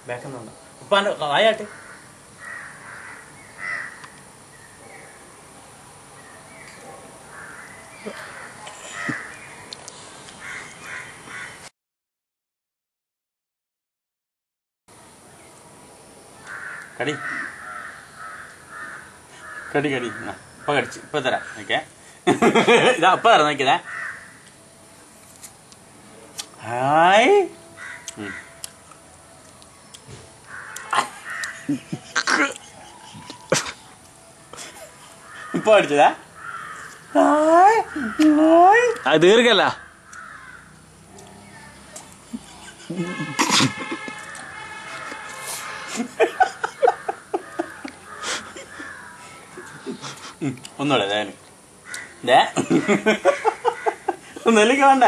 ബാക്കെന്നുണ്ട് ഉപ്പാൻ്റെ വായാട്ടെ. കടി കടി കടി ഇപ്പം കടിച്ച് ഇപ്പം തരാം ഓക്കെ. ഇതാ അപ്പം തരാം നോക്കിയതേ. ഹായ് ഇപ്പൊ അടിച്ചതാ. അത് തീർക്കല്ല. ഒന്നുകൂടെ നെല്ലിക്ക വേണ്ട.